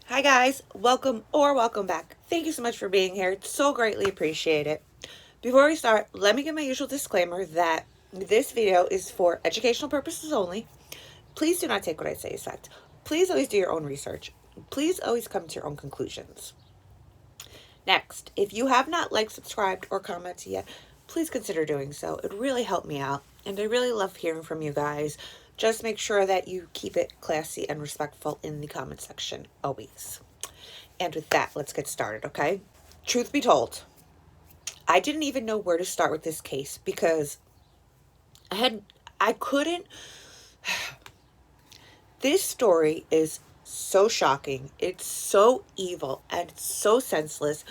Hi guys, welcome back. Thank you so much for being here. It's so greatly appreciated. Before we start, let me give my usual disclaimer that this video is for educational purposes only. Please do not take what I say as fact. Please always do your own research. Please always come to your own conclusions. Next, if you have not liked, subscribed, or commented yet, please consider doing so. It really helped me out, and I really love hearing from you guys. Just make sure that you keep it classy and respectful in the comment section, always. And with that, let's get started, okay? Truth be told, I didn't even know where to start with this case because I couldn't. This story is so shocking. It's so evil and it's so senseless.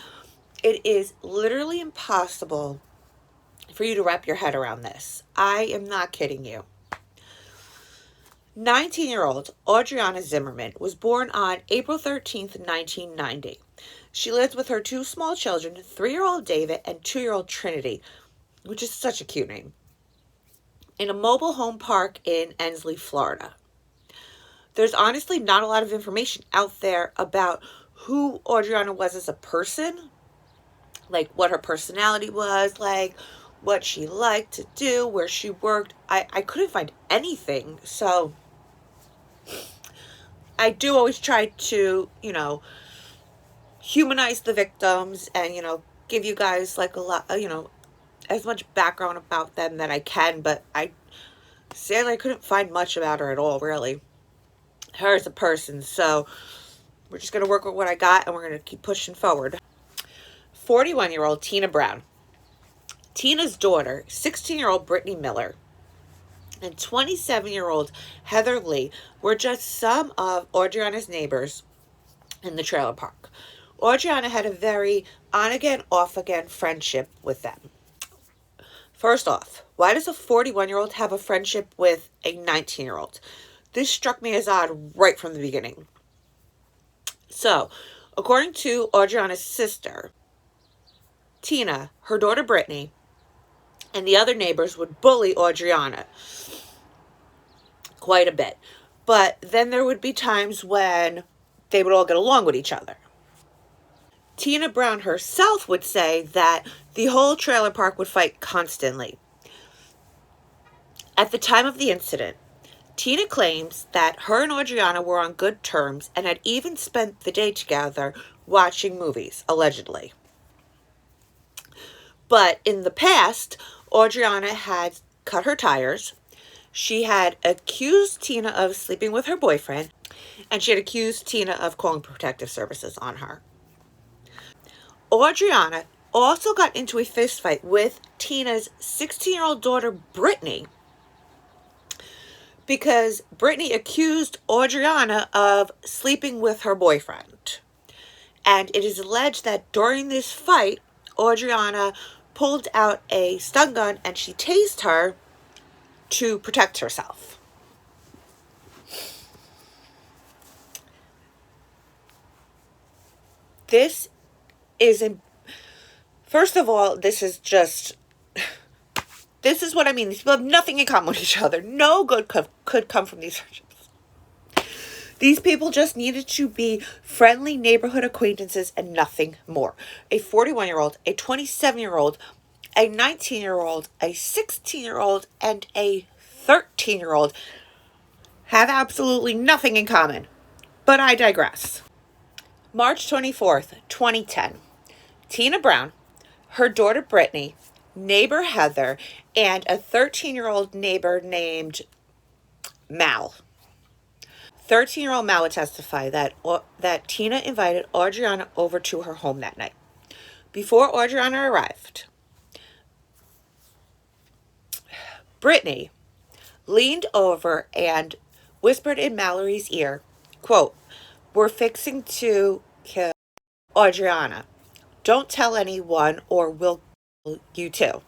It is literally impossible for you to wrap your head around this. I am not kidding you. 19-year-old Audreanna Zimmerman was born on April 13th, 1990. She lives with her two small children, 3-year-old David and 2-year-old Trinity, which is such a cute name, in a mobile home park in Ensley, Florida. There's honestly not a lot of information out there about who Audreanna was as a person, like what her personality was, like what she liked to do, where she worked. I couldn't find anything, so I do always try to, humanize the victims and, give you guys like a lot, as much background about them that I can, but I sadly I couldn't find much about her at all, really. Her as a person, so we're just going to work with what I got and we're going to keep pushing forward. 41-year-old Tina Brown. Tina's daughter, 16-year-old Brittany Miller, and 27-year-old Heather Lee were just some of Audriana's neighbors in the trailer park. Audriana had a very on-again, off-again friendship with them. First off, why does a 41-year-old have a friendship with a 19-year-old? This struck me as odd right from the beginning. So, according to Audriana's sister, Tina, her daughter Brittany, and the other neighbors would bully Audriana quite a bit. But then there would be times when they would all get along with each other. Tina Brown herself would say that the whole trailer park would fight constantly. At the time of the incident, Tina claims that her and Audriana were on good terms and had even spent the day together watching movies, allegedly. But in the past, Audriana had cut her tires. She had accused Tina of sleeping with her boyfriend, and she had accused Tina of calling protective services on her. Audriana also got into a fistfight with Tina's 16-year-old daughter, Brittany, because Brittany accused Audriana of sleeping with her boyfriend. And it is alleged that during this fight, Audriana pulled out a stun gun and she tased her to protect herself. This is, first of all, this is what I mean. These people have nothing in common with each other. No good could come from these friendships. These people just needed to be friendly neighborhood acquaintances and nothing more. A 41-year-old, a 27-year-old, a 19-year-old, a 16-year-old, and a 13-year-old have absolutely nothing in common. But I digress. March 24th, 2010. Tina Brown, her daughter Brittany, neighbor Heather, and a 13-year-old neighbor named Mal. 13-year-old Mal would testify that Tina invited Audriana over to her home that night. Before Audriana arrived, Brittany leaned over and whispered in Mallory's ear, quote, "We're fixing to kill Audriana. Don't tell anyone or we'll kill you too."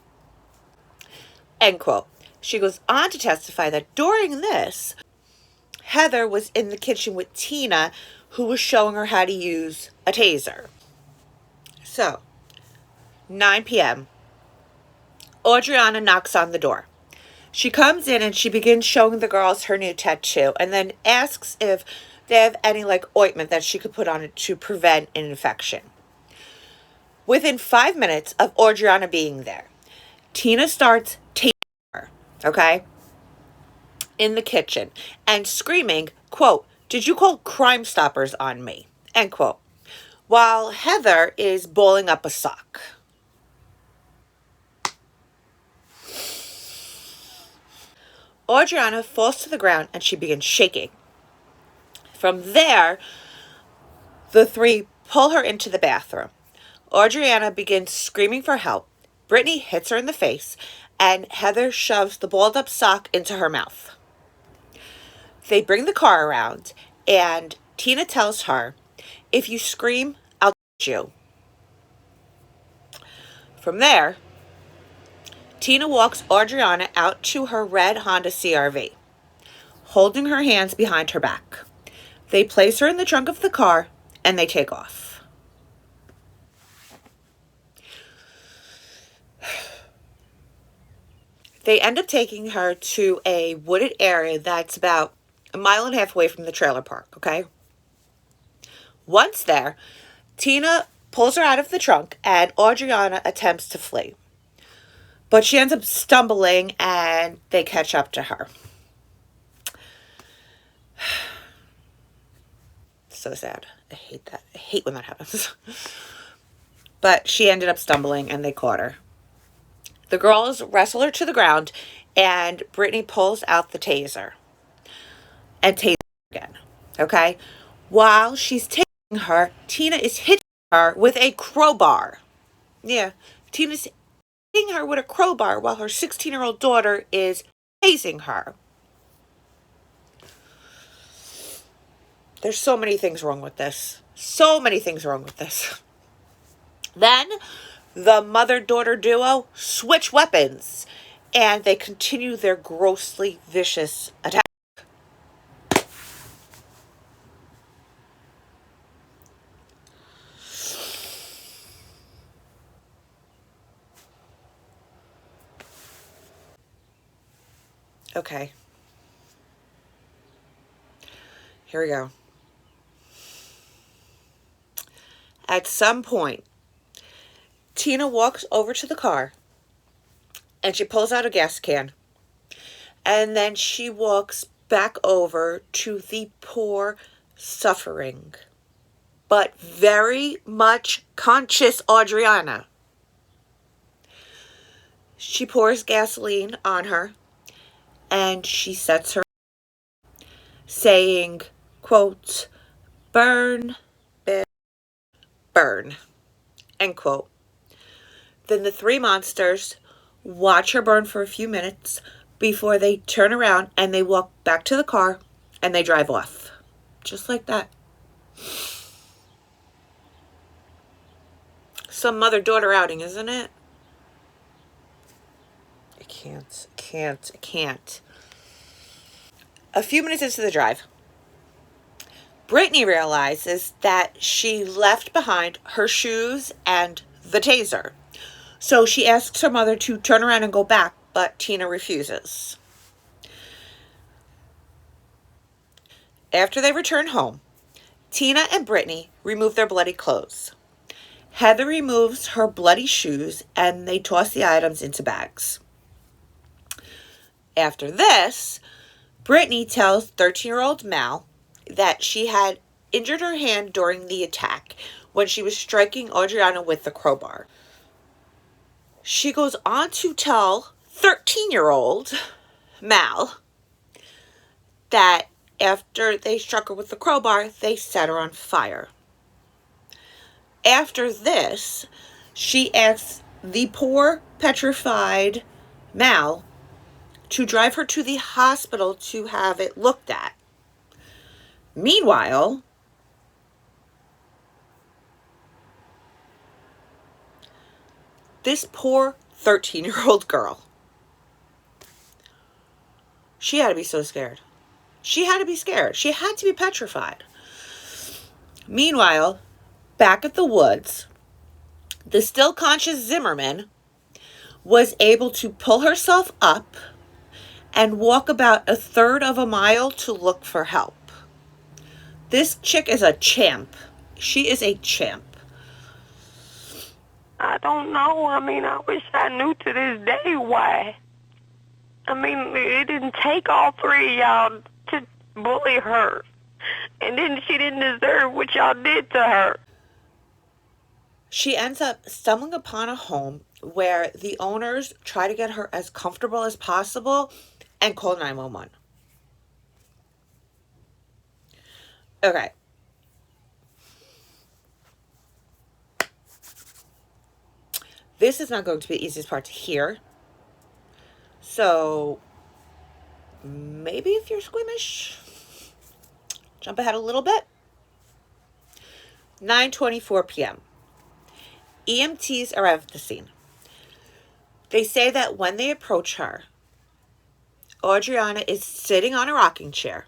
End quote. She goes on to testify that during this, Heather was in the kitchen with Tina, who was showing her how to use a taser. So, 9 p.m., Audriana knocks on the door. She comes in and she begins showing the girls her new tattoo and then asks if they have any like ointment that she could put on it to prevent an infection. Within 5 minutes of Audreanna being there, Tina starts tasing her, okay, in the kitchen and screaming, quote, "Did you call Crime Stoppers on me?" End quote. While Heather is balling up a sock. Audriana falls to the ground and she begins shaking. From there, the three pull her into the bathroom. Audriana begins screaming for help. Brittany hits her in the face, and Heather shoves the balled up sock into her mouth. They bring the car around, and Tina tells her, "If you scream, I'll get you." From there, Tina walks Audriana out to her red Honda CRV, holding her hands behind her back. They place her in the trunk of the car, and they take off. They end up taking her to a wooded area that's about a mile and a half away from the trailer park, okay? Once there, Tina pulls her out of the trunk and Audriana attempts to flee. But she ends up stumbling and they catch up to her. So sad. I hate that. I hate when that happens. But she ended up stumbling and they caught her. The girls wrestle her to the ground and Brittany pulls out the taser and tases her again. Okay? While she's tasing her, Tina is hitting her with a crowbar. Yeah. Tina's hitting her with a crowbar while her 16-year-old daughter is tasing her. There's so many things wrong with this. So many things wrong with this. Then the mother-daughter duo switch weapons and they continue their grossly vicious attack. Okay. Here we go. At some point, Tina walks over to the car and she pulls out a gas can. And then she walks back over to the poor, suffering, but very much conscious Audriana. She pours gasoline on her and she sets her, saying, quote, "Burn, bitch, burn," end quote. Then the three monsters watch her burn for a few minutes before they turn around and they walk back to the car and they drive off. Just like that. Some mother-daughter outing, isn't it? I can't. A few minutes into the drive, Brittany realizes that she left behind her shoes and the taser. So she asks her mother to turn around and go back, but Tina refuses. After they return home, Tina and Brittany remove their bloody clothes. Heather removes her bloody shoes and they toss the items into bags. After this, Brittany tells 13-year-old Mal that she had injured her hand during the attack when she was striking Audriana with the crowbar. She goes on to tell 13-year-old Mal that after they struck her with the crowbar, they set her on fire. After this, she asks the poor, petrified Mal to drive her to the hospital to have it looked at. Meanwhile, this poor 13-year-old girl, she had to be so scared. She had to be scared. She had to be petrified. Meanwhile, back at the woods, the still conscious Zimmerman was able to pull herself up and walk about a third of a mile to look for help. This chick is a champ. She is a champ. I don't know. I mean, I wish I knew to this day why. I mean, it didn't take all three of y'all to bully her. And then she didn't deserve what y'all did to her. She ends up stumbling upon a home where the owners try to get her as comfortable as possible and call 911. Okay. This is not going to be the easiest part to hear. So maybe if you're squeamish, jump ahead a little bit. 9:24 p.m. EMTs arrive at the scene. They say that when they approach her, Audreanna is sitting on a rocking chair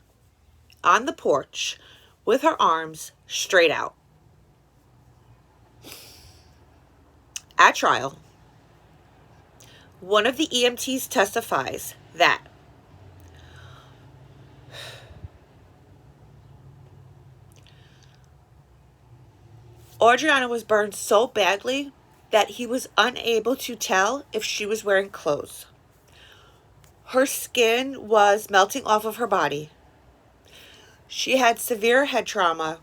on the porch with her arms straight out. At trial, one of the EMTs testifies that Audreanna was burned so badly that he was unable to tell if she was wearing clothes. Her skin was melting off of her body. She had severe head trauma,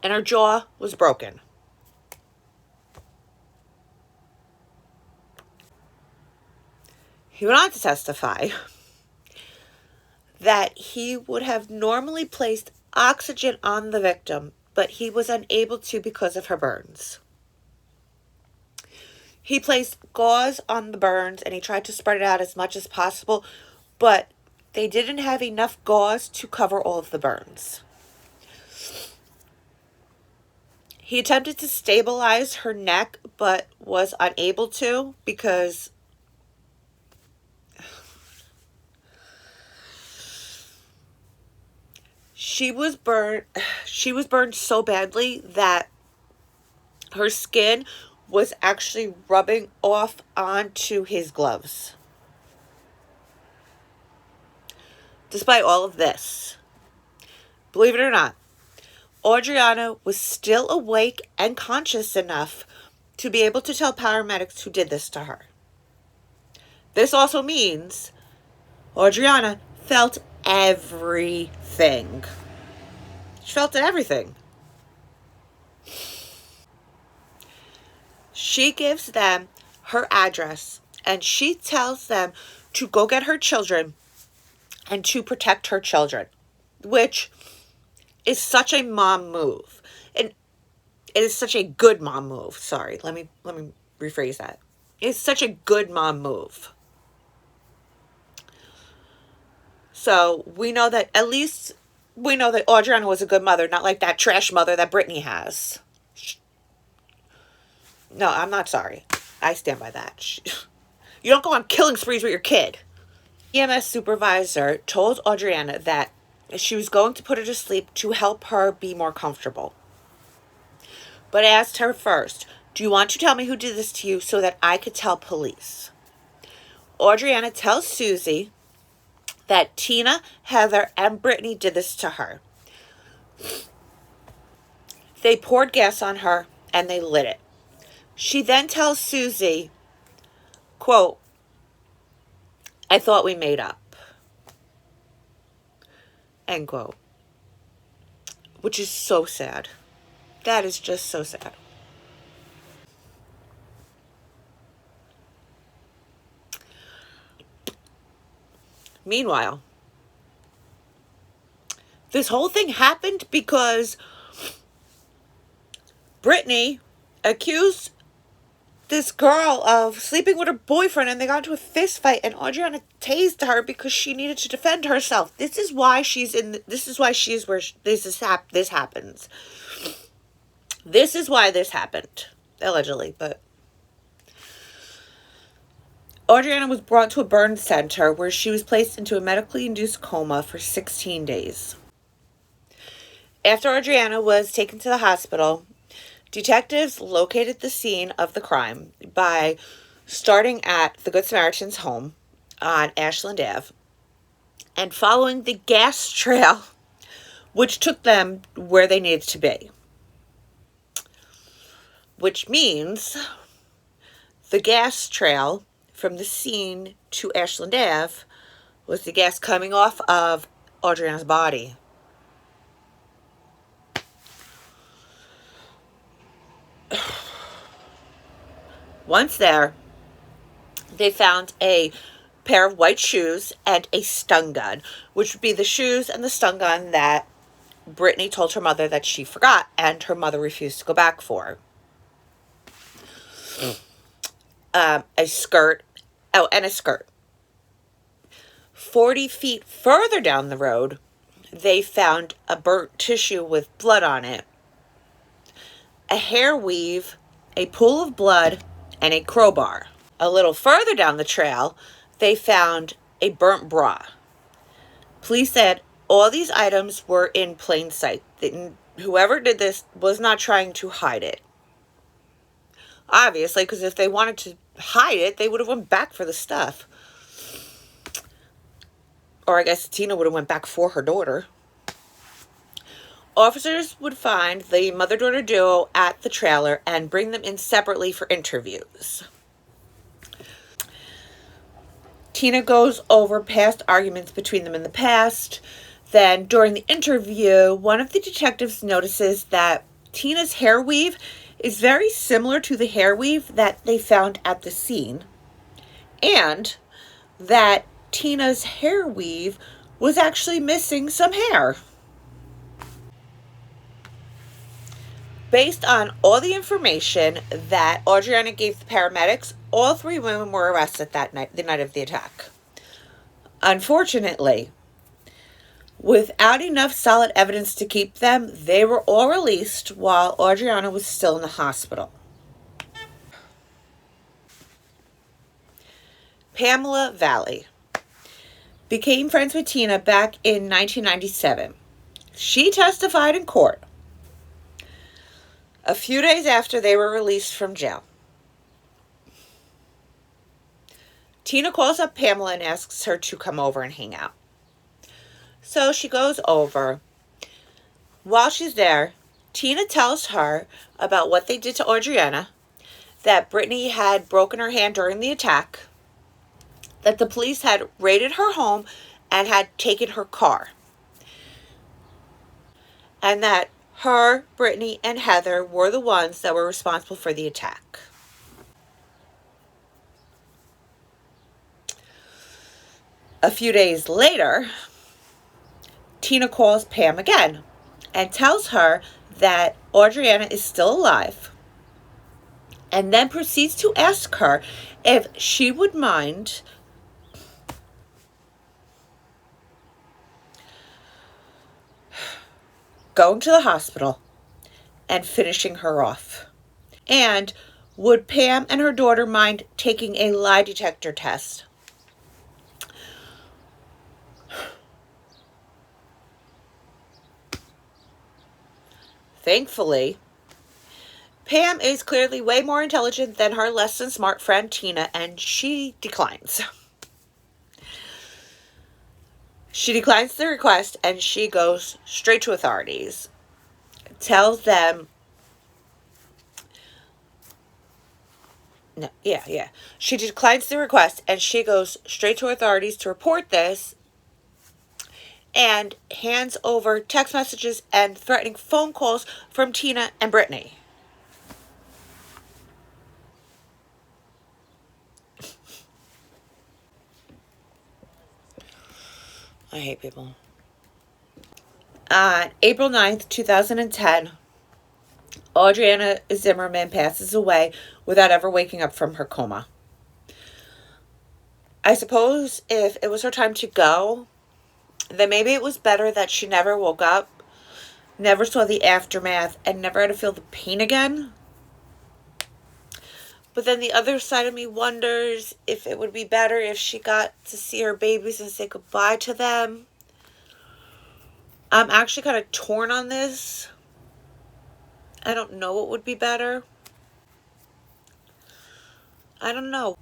and her jaw was broken. He went on to testify that he would have normally placed oxygen on the victim, but he was unable to because of her burns. He placed gauze on the burns and he tried to spread it out as much as possible, but they didn't have enough gauze to cover all of the burns. He attempted to stabilize her neck, but was unable to because she was burned so badly that her skin was actually rubbing off onto his gloves. Despite all of this, believe it or not, Audreanna was still awake and conscious enough to be able to tell paramedics who did this to her. This also means Audreanna felt everything. She felt everything. She gives them her address and she tells them to go get her children and to protect her children, which is such a mom move. And it is such a good mom move. Sorry, let me rephrase that. It's such a good mom move. So we know that Audriana was a good mother, not like that trash mother that Brittany has. No, I'm not sorry. I stand by that. You don't go on killing sprees with your kid. EMS supervisor told Audriana that she was going to put her to sleep to help her be more comfortable, but asked her first, "Do you want to tell me who did this to you so that I could tell police?" Audriana tells Susie that Tina, Heather, and Brittany did this to her. They poured gas on her and they lit it. She then tells Susie, quote, "I thought we made up," end quote. Which is so sad. That is just so sad. Meanwhile, this whole thing happened because Brittany accused this girl of sleeping with her boyfriend and they got into a fist fight and Audriana tased her because she needed to defend herself. This is why she's where this happens. This is why this happened, allegedly, but Audriana was brought to a burn center where she was placed into a medically induced coma for 16 days. After Audriana was taken to the hospital, detectives located the scene of the crime by starting at the Good Samaritan's home on Ashland Ave and following the gas trail which took them where they needed to be. Which means the gas trail from the scene to Ashland Ave was the gas coming off of Audriana's body. Once there, they found a pair of white shoes and a stun gun, which would be the shoes and the stun gun that Brittany told her mother that she forgot and her mother refused to go back for. A skirt. Oh, and a skirt. 40 feet further down the road, they found a burnt tissue with blood on it, a hair weave, a pool of blood, and a crowbar. A little further down the trail, they found a burnt bra. Police said all these items were in plain sight. Whoever did this was not trying to hide it. Obviously, because if they wanted to hide it, they would have went back for the stuff. Or I guess Tina would have went back for her daughter. Officers would find the mother-daughter duo at the trailer and bring them in separately for interviews. Tina goes over past arguments between them in the past. Then, during the interview, one of the detectives notices that Tina's hair weave is very similar to the hair weave that they found at the scene, and that Tina's hair weave was actually missing some hair. Based on all the information that Audriana gave the paramedics, all three women were arrested that night, the night of the attack. Unfortunately, without enough solid evidence to keep them, they were all released while Audriana was still in the hospital. Pamela Valley became friends with Tina back in 1997. She testified in court a few days after they were released from jail. Tina calls up Pamela and asks her to come over and hang out. So she goes over. While she's there, Tina tells her about what they did to Audriana, that Brittany had broken her hand during the attack, that the police had raided her home and had taken her car, and that her, Brittany, and Heather were the ones that were responsible for the attack. A few days later, Tina calls Pam again and tells her that Audriana is still alive, and then proceeds to ask her if she would mind going to the hospital and finishing her off. And would Pam and her daughter mind taking a lie detector test? Thankfully, Pam is clearly way more intelligent than her less than smart friend Tina, and she declines. She declines the request and she goes straight to authorities. Tells them, She declines the request and she goes straight to authorities to report this, and hands over text messages and threatening phone calls from Tina and Brittany. I hate people. On April 9th, 2010, Audriana Zimmerman passes away without ever waking up from her coma. I suppose if it was her time to go, then maybe it was better that she never woke up, never saw the aftermath, and never had to feel the pain again. But then the other side of me wonders if it would be better if she got to see her babies and say goodbye to them. I'm actually kind of torn on this. I don't know what would be better. I don't know.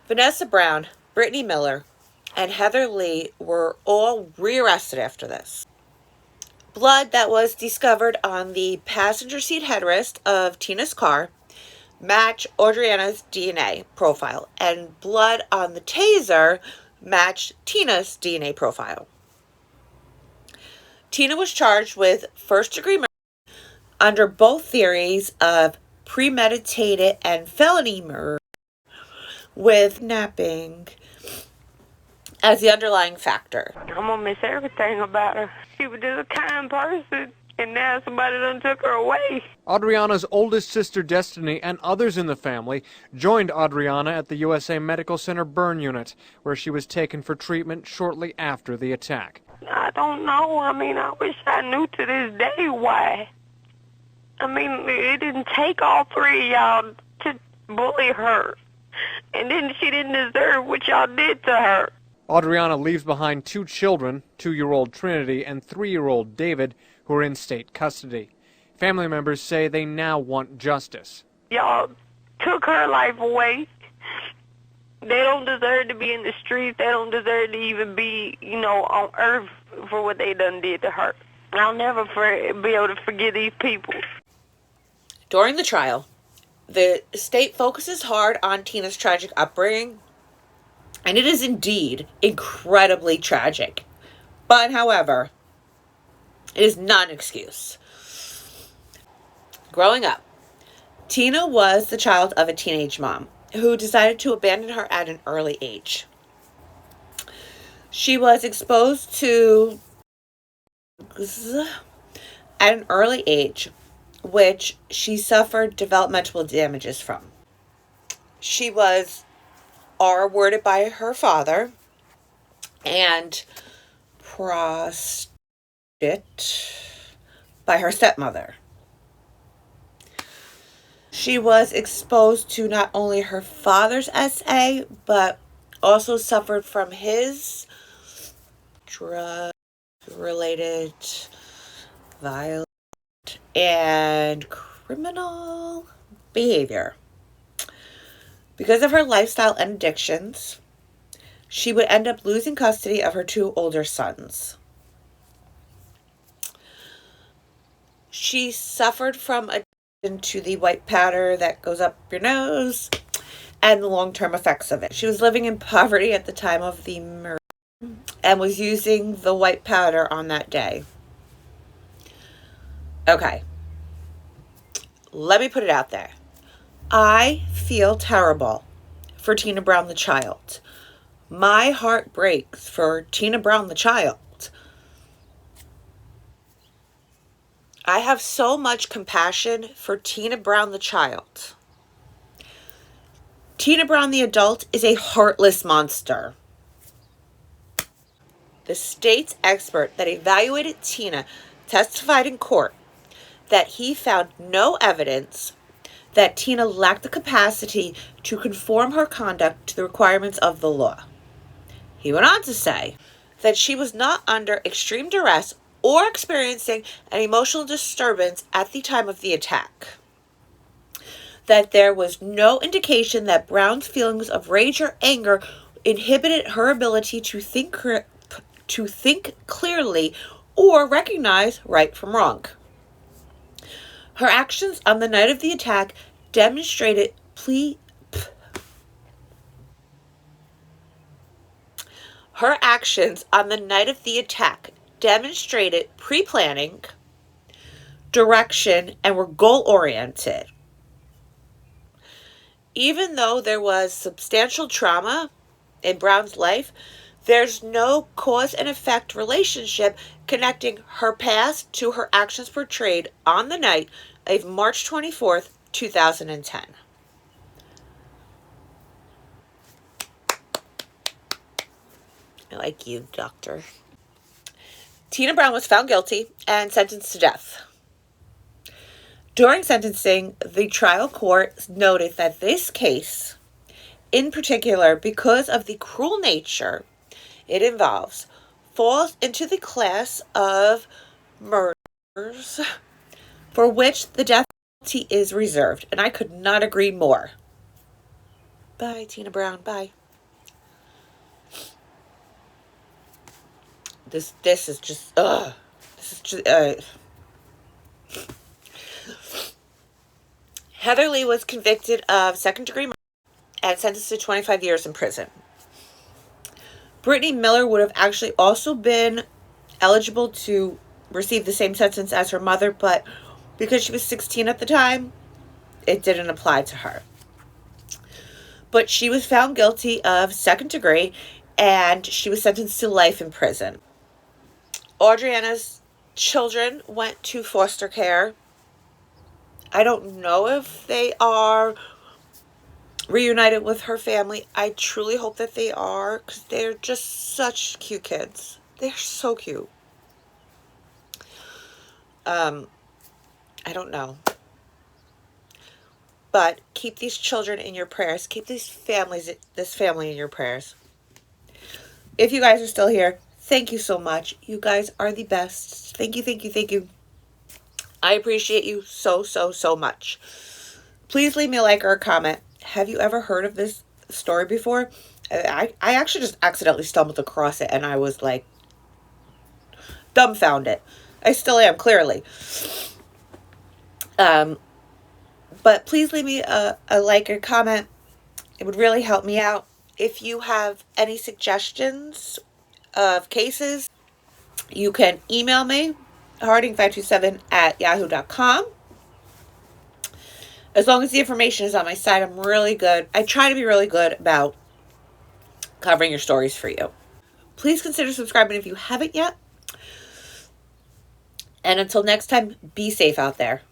Vanessa Brown, Brittany Miller, and Heather Lee were all rearrested after this. Blood that was discovered on the passenger seat headrest of Tina's car matched Audrianna's DNA profile, and blood on the taser matched Tina's DNA profile. Tina was charged with first-degree murder under both theories of premeditated and felony murder, with kidnapping as the underlying factor. I'm gonna miss everything about her. She was just a kind person, and now somebody done took her away. Audrianna's oldest sister, Destiny, and others in the family joined Audrianna at the USA Medical Center burn unit, where she was taken for treatment shortly after the attack. I don't know. I mean, I wish I knew to this day why. I mean, it didn't take all three of y'all to bully her. And then she didn't deserve what y'all did to her. Audrianna leaves behind 2 children, 2-year-old Trinity and 3-year-old David, who are in state custody. Family members say they now want justice. Y'all took her life away. They don't deserve to be in the streets. They don't deserve to even be, on earth for what they done did to her. I'll never be able to forgive these people. During the trial, the state focuses hard on Tina's tragic upbringing, and it is indeed incredibly tragic. But, however, it is not an excuse. Growing up, Tina was the child of a teenage mom who decided to abandon her at an early age. She was exposed to at an early age, which she suffered developmental damages from. She was R-worded by her father and prostituted by her stepmother. She was exposed to not only her father's SA, but also suffered from his drug-related violence and criminal behavior. Because of her lifestyle and addictions, she would end up losing custody of her 2 older sons. She suffered from addiction to the white powder that goes up your nose and the long-term effects of it. She was living in poverty at the time of the murder and was using the white powder on that day. Okay. Let me put it out there. I feel terrible for Tina Brown the child. My heart breaks for Tina Brown the child. I have so much compassion for Tina Brown the child. Tina Brown the adult is a heartless monster. The state's expert that evaluated Tina testified in court that he found no evidence that Tina lacked the capacity to conform her conduct to the requirements of the law. He went on to say that she was not under extreme duress or experiencing an emotional disturbance at the time of the attack. That there was no indication that Brown's feelings of rage or anger inhibited her ability to think clearly or recognize right from wrong. Her actions on the night of the attack demonstrated pre-planning, direction, and were goal-oriented. Even though there was substantial trauma in Brown's life, there's no cause and effect relationship connecting her past to her actions portrayed on the night of March 24th, 2010. I like you, doctor. Tina Brown was found guilty and sentenced to death. During sentencing, the trial court noted that this case, in particular, because of the cruel nature it involves, falls into the class of murders for which the death penalty is reserved, and I could not agree more. Bye, Tina Brown. Bye. This is just this is just Heather Lee was convicted of second-degree murder and sentenced to 25 years in prison. Brittany Miller would have actually also been eligible to receive the same sentence as her mother, but because she was 16 at the time, it didn't apply to her. But she was found guilty of second degree, and she was sentenced to life in prison. Audriana's children went to foster care. I don't know if they are reunited with her family. I truly hope that they are, because they're just such cute kids. They're so cute. I don't know. But keep these children in your prayers. Keep this family in your prayers. If you guys are still here, thank you so much. You guys are the best. Thank you, thank you, thank you. I appreciate you so, so, so much. Please leave me a like or a comment. Have you ever heard of this story before? I actually just accidentally stumbled across it, and I was like dumbfounded. I still am, clearly. But please leave me a like or comment. It would really help me out. If you have any suggestions of cases, you can email me, harding527@yahoo.com. As long as the information is on my site, I'm really good. I try to be really good about covering your stories for you. Please consider subscribing if you haven't yet. And until next time, be safe out there.